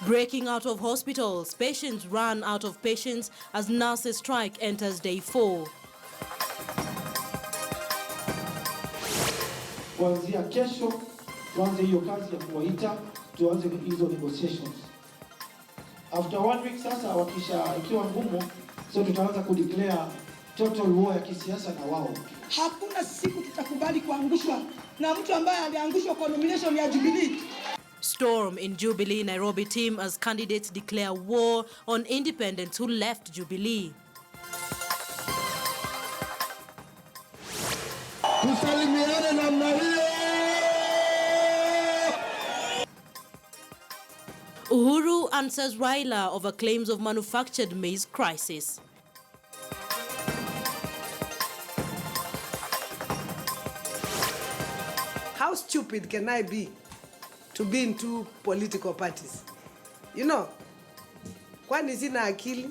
Breaking out of hospitals, patients run out of patience as nurses strike enters day 4. Kuanzia kesho tuanze hiyo kazi ya kuwaita, tuanze hizo negotiations. After 1 week sasa ikiwa ngumu, so tutaanza kudeclare total war ya kisiasa na wao. Hakuna siku tutakubali kuangushwa na mtu ambaye aliangushwa kwa nomination ya Jubilee. Storm in Jubilee Nairobi team as candidates declare war on independents who left Jubilee. Tusalimiane namna hiyo. Uhuru answers Raila over claims of manufactured maize crisis. How stupid can I be to be in 2 political parties? You know, kwani sina akili?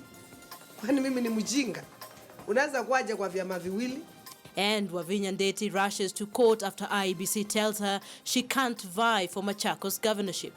Kwani mimi ni mjinga? Unaanza kuaje kwa vyama viwili? And Wavinya Ndeti rushes to court after IEBC tells her she can't vie for Machakos governorship.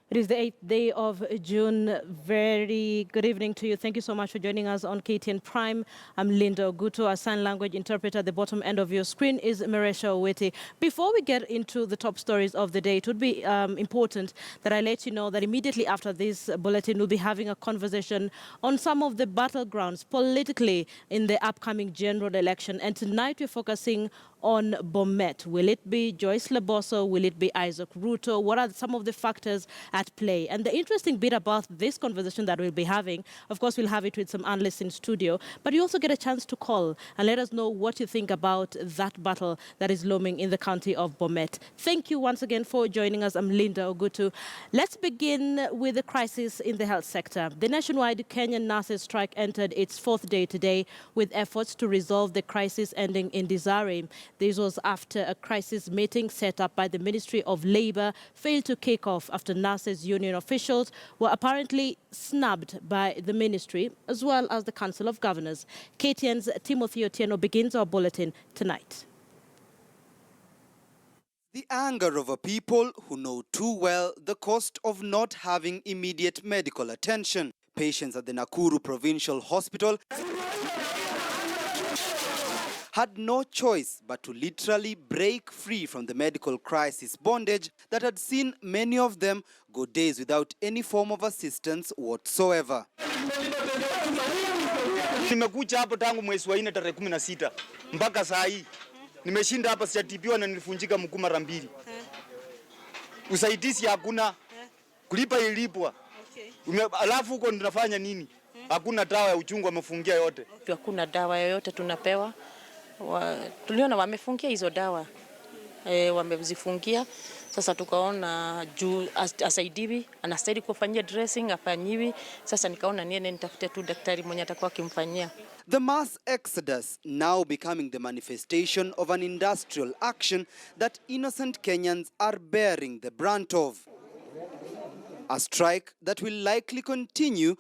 It is the 8th day of June. Very good evening to you. Thank you so much for joining us on KTN Prime. I'm Linda Oguto, a sign language interpreter. At the bottom end of your screen is Maresha Oweti. Before we get into the top stories of the day, it would be important that I let you know that immediately after this bulletin, we'll be having a conversation on some of the battlegrounds politically in the upcoming general election. And tonight we're focusing on Bomet. Will it be Joyce Leboso? Will it be Isaac Ruto? What are some of the factors at play? And the interesting bit about this conversation that we'll be having, of course, we'll have it with some analysts in studio, but you also get a chance to call and let us know what you think about that battle that is looming in the county of Bomet. Thank you once again for joining us. I'm Linda Ogutu. Let's begin with the crisis in the health sector. The nationwide Kenyan nurses strike entered its 4th day today with efforts to resolve the crisis ending in Desiree. This was after a crisis meeting set up by the Ministry of Labour failed to kick off after nurses union officials were apparently snubbed by the ministry as well as the Council of Governors. KTN's Timothy Otieno begins our bulletin tonight. The anger of a people who know too well the cost of not having immediate medical attention. Patients at the Nakuru Provincial Hospital had no choice but to literally break free from the medical crisis bondage that had seen many of them go days without any form of assistance whatsoever. Nimekuja hapo tangu mwezi wa 4 tarehe 16 mpaka saa hii. Nimeshinda hapa sijatibiwa na nilifunjika mguu mara 2. Usaidizi hakuna. Kulipa ilipwa. Alafu huko tunafanya nini? Hakuna dawa ya uchungu wamefungia yote. Hakuna dawa yoyote tunapewa. Tuliona wamefungia hizo dawa. Wamezifungia. Sasa tukaona juu asaidiwi, anastahili kufanyia dressing afanyiwi. Sasa nikaona niende nitafute tu daktari mwenye atakuwa akimfanyia. The mass exodus now becoming the manifestation of an industrial action that innocent Kenyans are bearing the brunt of. A strike that will likely continue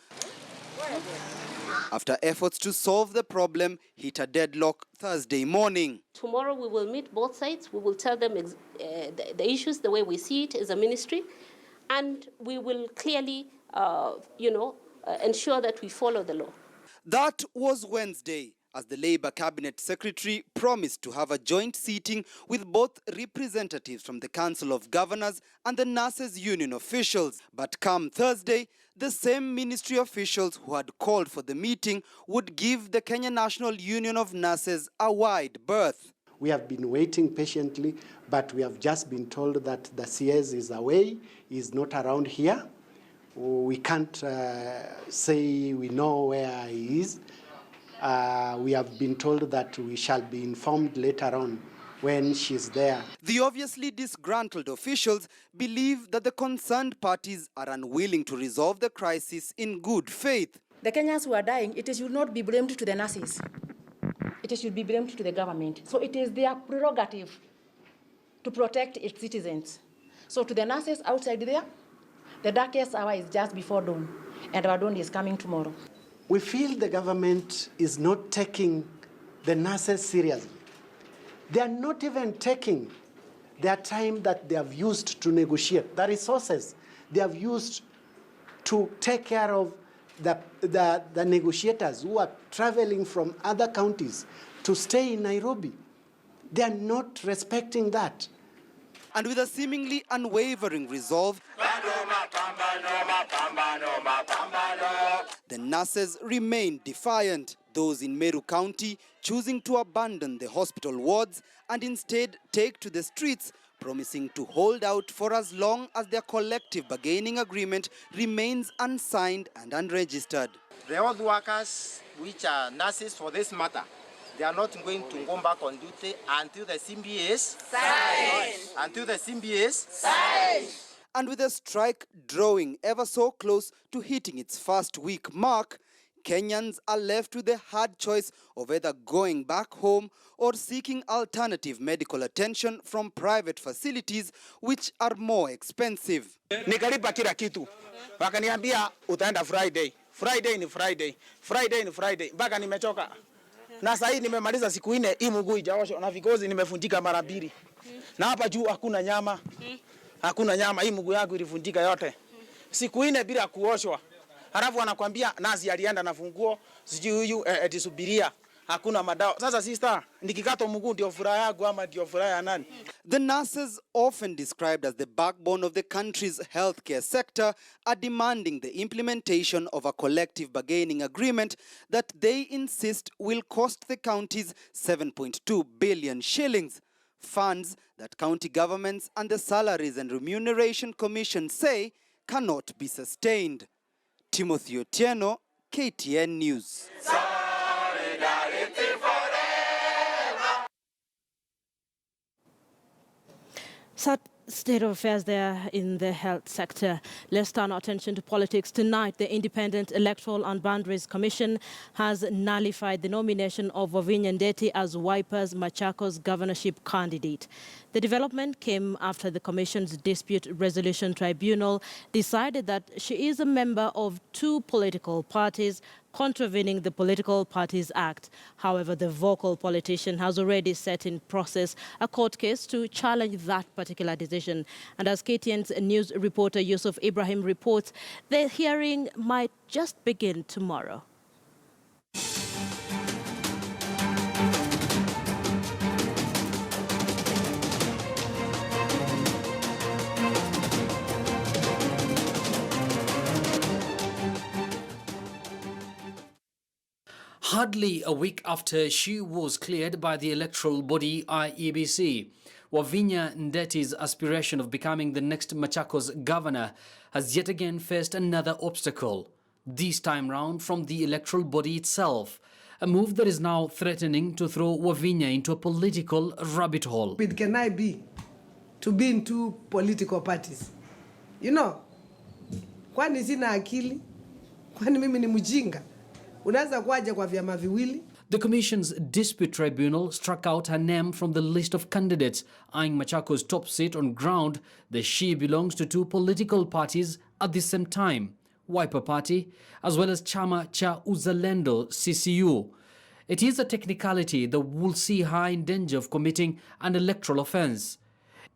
after efforts to solve the problem hit a deadlock Thursday morning. Tomorrow we will meet both sides. We will tell them the issues the way we see it as a ministry, and we will clearly, ensure that we follow the law. That was Wednesday, as the Labour Cabinet Secretary promised to have a joint seating with both representatives from the Council of Governors and the Nurses Union officials. But come Thursday, the same ministry officials who had called for the meeting would give the Kenya National Union of Nurses a wide berth. We have been waiting patiently, but we have just been told that the CS is away, is not around here. We can't say we know where he is. We have been told that we shall be informed later on when she's there. The obviously disgruntled officials believe that the concerned parties are unwilling to resolve the crisis in good faith. The Kenyans who are dying, it should not be blamed to the nurses. it should be blamed to the government. So it is their prerogative to protect its citizens. So to the nurses outside there, the darkest hour is just before dawn, and our dawn is coming tomorrow. We feel the government is not taking the nurses seriously. They are not even taking their time that they have used to negotiate, the resources they have used to take care of the negotiators who are traveling from other counties to stay in Nairobi. They are not respecting that. And with a seemingly unwavering resolve, the nurses remain defiant. Those in Meru County choosing to abandon the hospital wards and instead take to the streets, promising to hold out for as long as their collective bargaining agreement remains unsigned and unregistered. The health workers, which are nurses for this matter, they are not going to go back on duty until the CBA's signed. Until the CBA's signed. And with the strike drawing ever so close to hitting its first week mark, Kenyans are left with the hard choice of either going back home or seeking alternative medical attention from private facilities which are more expensive. Nikalipa kila kitu. Wakaniambia utaenda Friday. Friday ni Friday. Friday ni Friday. Mpaka nimechoka. Na sasa hii nimemaliza siku 4, hii mguu ijaoshwa na vikozi nimevunjika mara 2. Na hapa juu hakuna nyama. Hakuna nyama, hii mguu yangu ilivunjika yote. Siku 4 bila kuoshwa. Halafu anakuambia nazi alienda na funguo, sijui huyu etisubiria. Hakuna madawa. Sasa sister, nikikata mguu ndio furaha yangu ama ndio furaha ya nani? The nurses, often described as the backbone of the country's healthcare sector, are demanding the implementation of a collective bargaining agreement that they insist will cost the counties 7.2 billion shillings. Funds that county governments and the Salaries and Remuneration Commission say cannot be sustained. Timothy Otieno, KTN News. Sad state of affairs there in the health sector. Let's turn our attention to politics. Tonight, the Independent Electoral and Boundaries Commission has nullified the nomination of Wavinya Ndeti as Wiper's Machakos governorship candidate. The development came after the Commission's Dispute Resolution Tribunal decided that she is a member of 2 political parties, contravening the Political Parties Act. However, the vocal politician has already set in process a court case to challenge that particular decision. And as KTN's news reporter Yusuf Ibrahim reports, the hearing might just begin tomorrow. Hardly a week after she was cleared by the electoral body IEBC, Wavinya Ndeti's aspiration of becoming the next Machakos governor has yet again faced another obstacle, this time round from the electoral body itself, a move that is now threatening to throw Wavinya into a political rabbit hole. It can I be to be in 2 political parties? You know, kwani sina akili? Kwani mimi ni mjinga? Unaweza kuaje kwa vyama viwili? The Commission's Dispute Tribunal struck out her name from the list of candidates eyeing Machakos' top seat on ground that she belongs to 2 political parties at the same time, Wiper Party as well as Chama cha Uzalendo CCU. It is a technicality that will see her in danger of committing an electoral offence.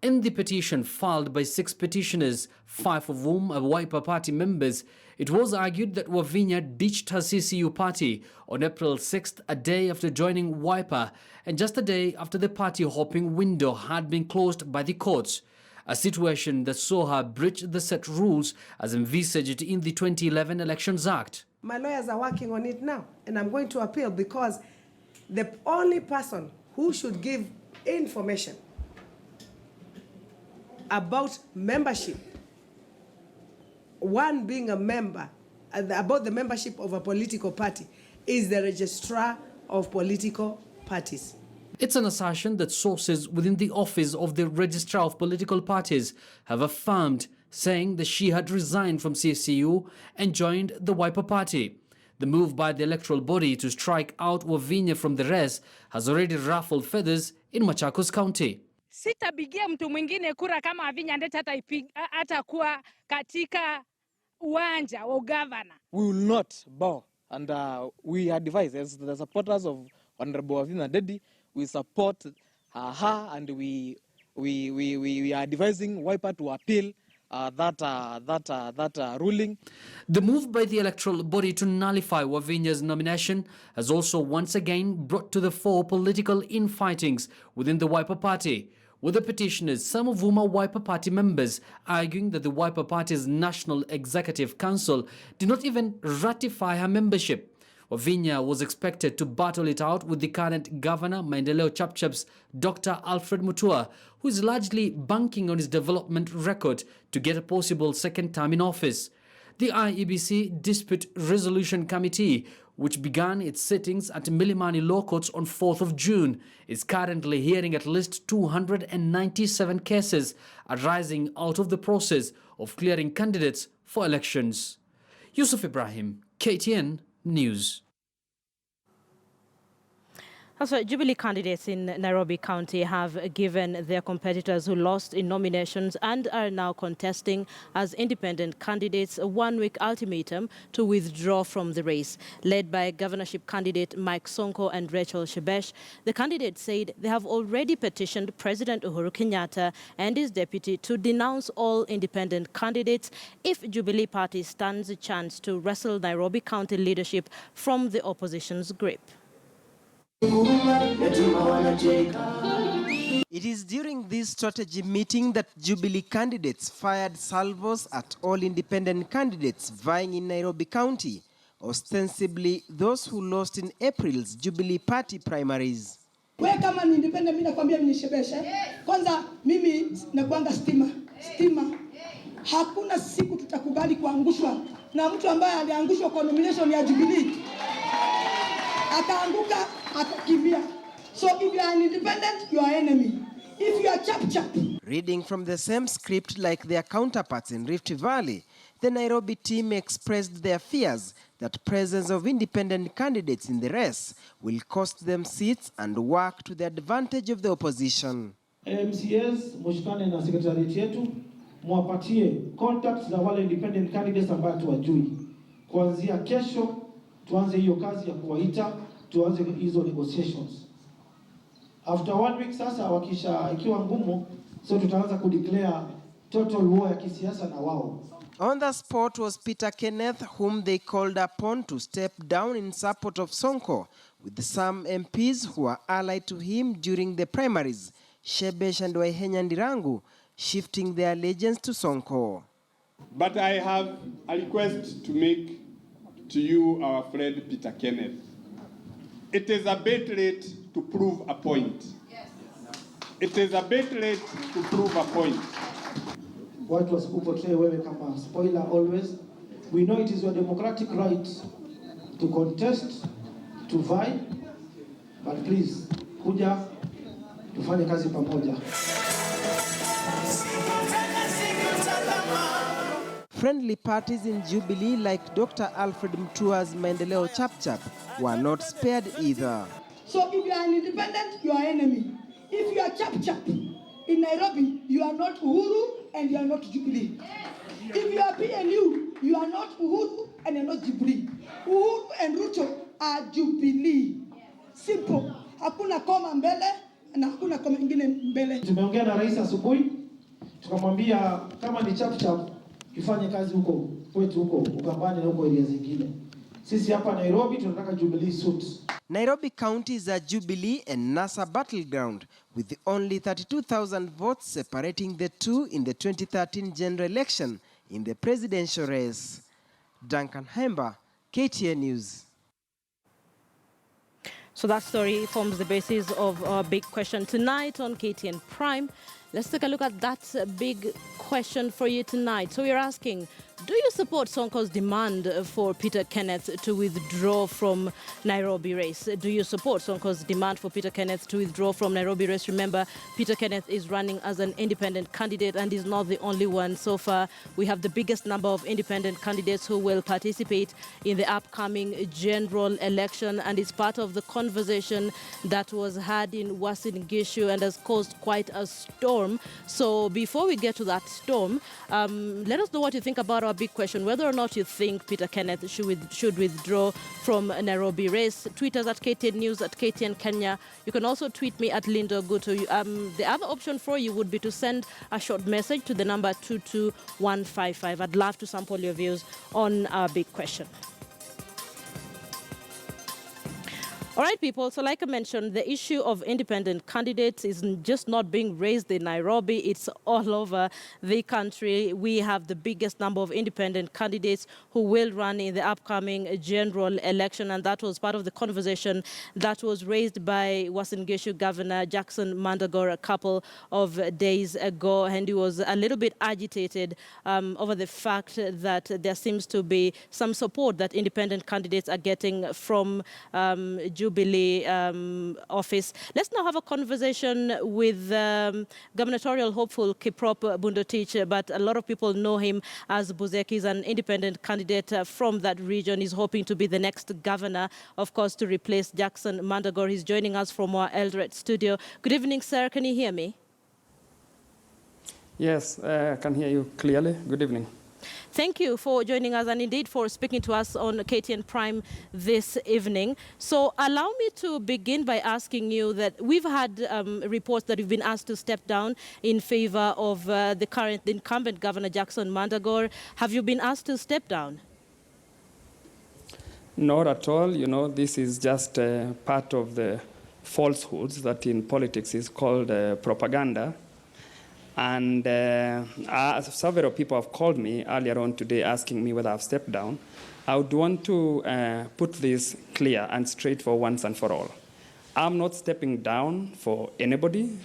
In the petition filed by 6 petitioners, 5 of whom are Wiper Party members, it was argued that Wavinya ditched her CCU party on April 6th, a day after joining Wiper, and just a day after the party-hopping window had been closed by the courts, a situation that saw her breach the set rules as envisaged in the 2011 Elections Act. My lawyers are working on it now, and I'm going to appeal because the only person who should give information about membership, one being a member, about the membership of a political party, is the registrar of political parties. It's an assertion that sources within the office of the registrar of political parties have affirmed, saying that she had resigned from CCU and joined the Wiper Party. The move by the electoral body to strike out Wavinya from the race has already ruffled feathers in Machakos County. Sitapigia mtu mwingine kura kama Wavinya Ndeti hatakuwa katika uwanja wa ugavana. We will not bow, and we advise as the supporters of Honorable Wavinya Ndeti, we support her, and we are advising Wiper to appeal that ruling. The move by the electoral body to nullify Wavinya's nomination has also once again brought to the fore political infightings within the Wiper Party, with the petitioners, some of whom are Wiper Party members, arguing that the Wiper Party's National Executive Council did not even ratify her membership. Wavinya was expected to battle it out with the current governor, Maendeleo Chapchap's Dr. Alfred Mutua, who is largely banking on his development record to get a possible second term in office. The IEBC Dispute Resolution Committee, which began its sittings at Milimani Law Courts on 4th of June, is currently hearing at least 297 cases arising out of the process of clearing candidates for elections. Yusuf Ibrahim, KTN News. Also, Jubilee candidates in Nairobi County have given their competitors who lost in nominations and are now contesting as independent candidates a one-week ultimatum to withdraw from the race. Led by governorship candidate Mike Sonko and Rachel Shebesh, the candidates said they have already petitioned President Uhuru Kenyatta and his deputy to denounce all independent candidates if Jubilee Party stands a chance to wrestle Nairobi County leadership from the opposition's grip. It is during this strategy meeting that Jubilee candidates fired salvos at all independent candidates vying in Nairobi County, ostensibly those who lost in April's Jubilee Party primaries. Wewe kama ni independent, mimi nakwambia mnishebeshe. Kwanza mimi nakuanga stima. Hakuna siku tutakubali kuangushwa na mtu ambaye aliangushwa kwa nomination ya Jubilee. Akaanguka, akakimbia. So if you are an independent, you are enemy. If you are chap. Reading from the same script like their counterparts in Rift Valley, the Nairobi team expressed their fears that presence of independent candidates in the race will cost them seats and work to the advantage of the opposition. MCS, mushikane na secretariat yetu, muwapatie contacts za wale independent candidates ambao tuwajui. Kuanzia kesho, tuanze hiyo kazi ya kuwaita, tuanze hizo negotiations. After 1 week sasa ikiwa ngumu, so tutaanza kudeclare total war ya kisiasa na wao. On the spot was Peter Kenneth, whom they called upon to step down in support of Sonko, with some MPs who were allied to him during the primaries, Shebesh and Waihenya Ndirangu, shifting their allegiance to Sonko. But I have a request to make to you, our friend Peter Kenneth. It is a bit late to prove a point. Yes. It is a bit late to prove a point. Watu wasikupotee wewe kama spoiler always. We know it is your democratic right to contest, to vie, but please, kuja tufanye kazi pamoja. Friendly parties in Jubilee like Dr. Alfred Mutua's Maendeleo Chapchap were not spared either. So if you are an independent, you are enemy. If you are chap in Nairobi, you are not Uhuru and you are not Jubilee. If you are PNU, you are not Uhuru and you are not Jubilee. Uhuru and Ruto are Jubilee. Simple. Hakuna koma mbele na hakuna koma ingine mbele. Tumeongea na rais asubuhi, tukamwambia kama ni chap ifanye kazi huko kwetu huko Ukambani na huko area zingine. Sisi hapa Nairobi tunataka Jubilee suits. Nairobi County is a Jubilee and NASA battleground, with only 32,000 votes separating the two in the 2013 general election in the presidential race. Duncan Hemba, KTN News. So that story forms the basis of our big question tonight on KTN Prime. Let's take a look at that big question for you tonight. So we're asking, Do you support Sonko's demand for Peter Kenneth to withdraw from Nairobi race? Do you support Sonko's demand for Peter Kenneth to withdraw from Nairobi race? Remember, Peter Kenneth is running as an independent candidate and is not the only one. So far, we have the biggest number of independent candidates who will participate in the upcoming general election, and it's part of the conversation that was had in Uasin Gishu and has caused quite a storm. So before we get to that storm, let us know what you think about our big question, whether or not you think Peter Kenneth should withdraw from Nairobi race. Tweet us at KTN News, at KTN Kenya. You can also tweet me at Linda Guto. The other option for you would be to send a short message to the number 22155. I'd love to sample your views on our big question. All right, people, so like I mentioned, the issue of independent candidates is just not being raised in Nairobi. It's all over the country. We have the biggest number of independent candidates who will run in the upcoming general election, and that was part of the conversation that was raised by Uasin Gishu Governor Jackson Mandagor a couple of days ago, and he was a little bit agitated over the fact that there seems to be some support that independent candidates are getting from Jubilee office. Let's now have a conversation with gubernatorial hopeful Kiprop Bundotich, but a lot of people know him as Buzek. He's an independent candidate from that region. He's hoping to be the next governor, of course, to replace Jackson Mandagor. He's joining us from our Eldoret studio. Good evening, sir. Can you hear me? Yes, I can hear you clearly. Good evening. Thank you for joining us and indeed for speaking to us on KTN Prime this evening. So allow me to begin by asking you that we've had reports that you've been asked to step down in favor of the incumbent Governor Jackson Mandagor. Have you been asked to step down? Not at all. You know, this is just part of the falsehoods that in politics is called propaganda. And several people have called me earlier on today asking me whether I've stepped down. I would want to put this clear and straight for once and for all. I'm not stepping down for anybody.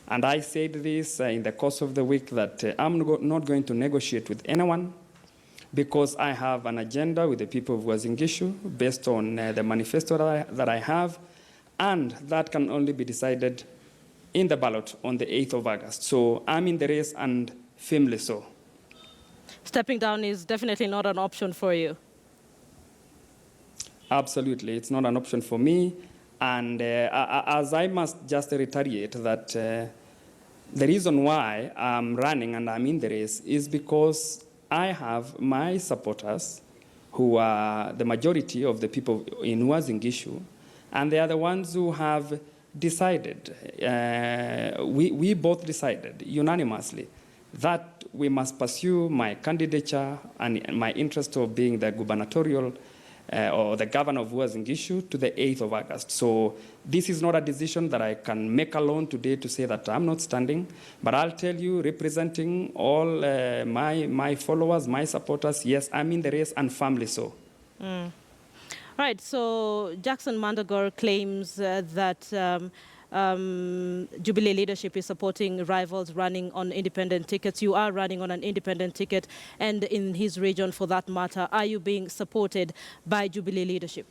And I said this in the course of the week that I'm not going to negotiate with anyone because I have an agenda with the people of Uasin Gishu based on the manifesto that I have, and that can only be decided in the ballot on the 8th of August. So I'm in the race and firmly so. Stepping down is definitely not an option for you. Absolutely, it's not an option for me. And as I must just reiterate that the reason why I'm running and I'm in the race is because I have my supporters who are the majority of the people in Uasin Gishu, and they are the ones who have decided, we both decided unanimously that we must pursue my candidature and my interest of being the gubernatorial or the governor of Uasin Gishu to the 8th of August. So this is not a decision that I can make alone today to say that I'm not standing, but I'll tell you, representing all my followers, my supporters, yes, I'm in the race and firmly so. Right, so Jackson Mandagor claims that Jubilee leadership is supporting rivals running on independent tickets. You are running on an independent ticket, and in his region for that matter, are you being supported by Jubilee leadership?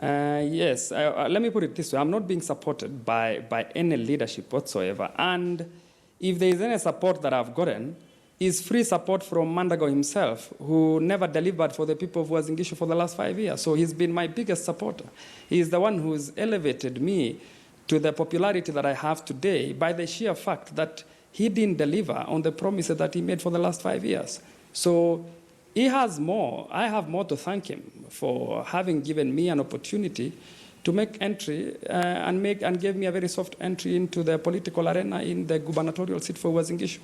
Yes, let me put it this way. I'm not being supported by any leadership whatsoever. And if there is any support that I've gotten, is free support from Mandagor himself, who never delivered for the people of Uasin Gishu for the last 5 years. So he's been my biggest supporter. He's the one who's elevated me to the popularity that I have today by the sheer fact that he didn't deliver on the promises that he made for the last 5 years. So he has more. I have more to thank him for having given me an opportunity to make entry and gave me a very soft entry into the political arena in the gubernatorial seat for Uasin Gishu.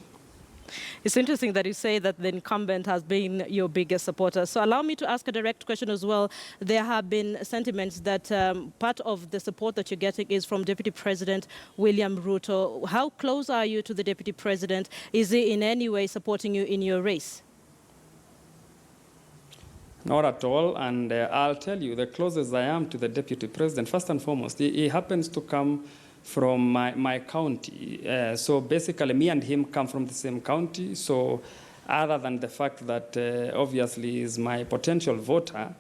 It's interesting that you say that the incumbent has been your biggest supporter. So allow me to ask a direct question as well. There have been sentiments that part of the support that you're getting is from Deputy President William Ruto. How close are you to the Deputy President? Is he in any way supporting you in your race? Not at all, and I'll tell you, the closest I am to the Deputy President, first and foremost, he happens to come from my county. So basically, me and him come from the same county. So other than the fact that obviously is my potential voter,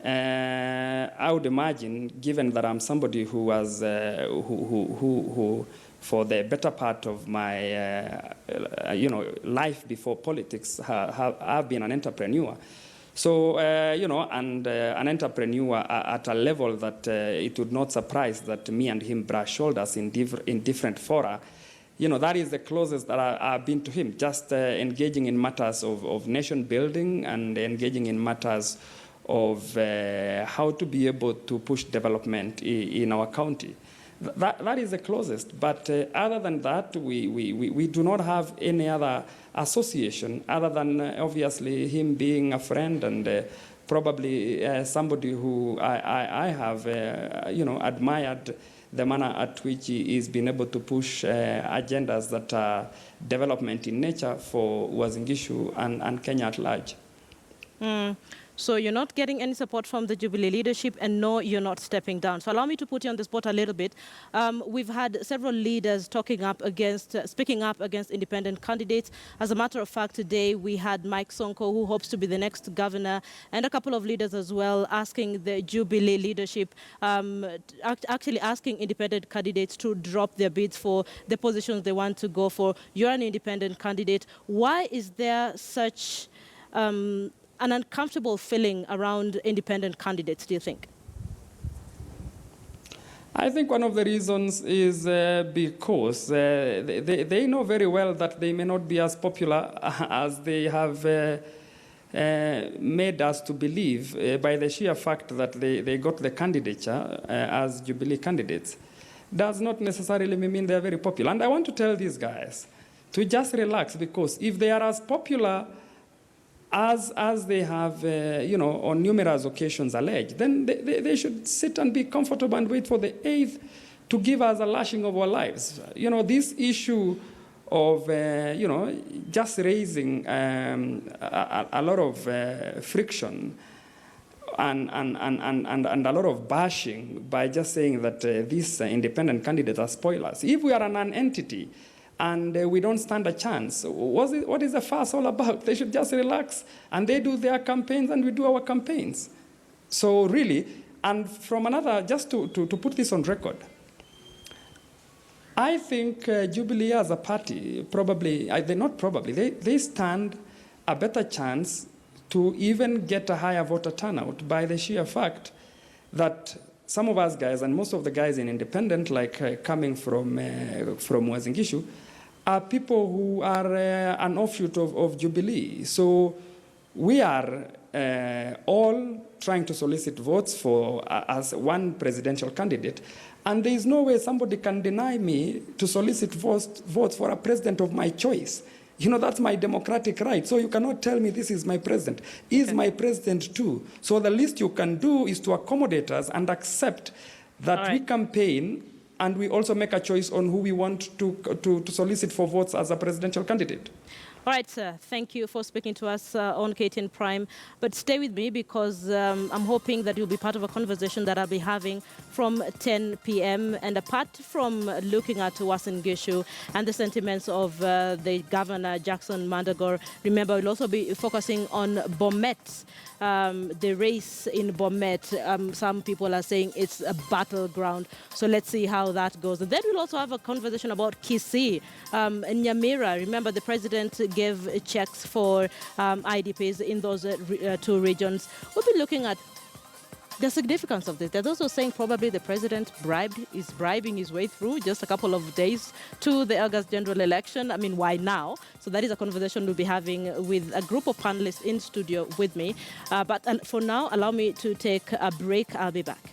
I would imagine, given that I'm somebody who was, who for the better part of my, life before politics, have been an entrepreneur. So, and an entrepreneur at a level that it would not surprise that me and him brush shoulders in different fora. That is the closest that I've been to him, just engaging in matters of nation building and engaging in matters of how to be able to push development in our county. That is the closest. But other than that, we do not have any other association other than obviously him being a friend and probably somebody who I have, admired the manner at which he is being able to push agendas that are development in nature for Uasin Gishu and Kenya at large. So you're not getting any support from the Jubilee leadership, and no, you're not stepping down. So allow me to put you on the spot a little bit. We've had several leaders speaking up against independent candidates. As a matter of fact, today we had Mike Sonko, who hopes to be the next governor, and a couple of leaders as well asking the Jubilee leadership, actually asking independent candidates to drop their bids for the positions they want to go for. You're an independent candidate. Why is there such an uncomfortable feeling around independent candidates, do you think? I think one of the reasons is because they know very well that they may not be as popular as they have made us to believe by the sheer fact that they got the candidature as Jubilee candidates. Does not necessarily mean they're very popular. And I want to tell these guys to just relax, because if they are as popular as they have, on numerous occasions alleged, then they should sit and be comfortable and wait for the 8th to give us a lashing of our lives. This issue of, just raising a lot of friction and a lot of bashing by just saying that these independent candidates are spoilers. If we are an entity, and we don't stand a chance, what is the fuss all about? They should just relax, and they do their campaigns, and we do our campaigns. So really, and from another, just to put this on record, I think Jubilee as a party, they stand a better chance to even get a higher voter turnout by the sheer fact that some of us guys, and most of the guys in independent, like coming from Uasin Gishu, are people who are an offshoot of Jubilee. So we are all trying to solicit votes for as one presidential candidate, and there is no way somebody can deny me to solicit votes for a president of my choice. That's my democratic right. So you cannot tell me this is my president. He's my president too. So the least you can do is to accommodate us and accept that we campaign and we also make a choice on who we want to solicit for votes as a presidential candidate. All right, sir. Thank you for speaking to us on KTN Prime. But stay with me, because I'm hoping that you'll be part of a conversation that I'll be having from 10 p.m. And apart from looking at Uasin Gishu and the sentiments of the Governor, Jackson Mandagor, remember, we'll also be focusing on Bomet. The race in Bomet, some people are saying it's a battleground. So let's see how that goes. And then we'll also have a conversation about Kisii and Nyamira. Remember, the president gave checks for IDPs in those two regions. We'll be looking at the significance of this. They're also saying probably the president is bribing his way through just a couple of days to the August general election. I mean, why now? So that is a conversation we'll be having with a group of panelists in studio with me. But for now, allow me to take a break. I'll be back.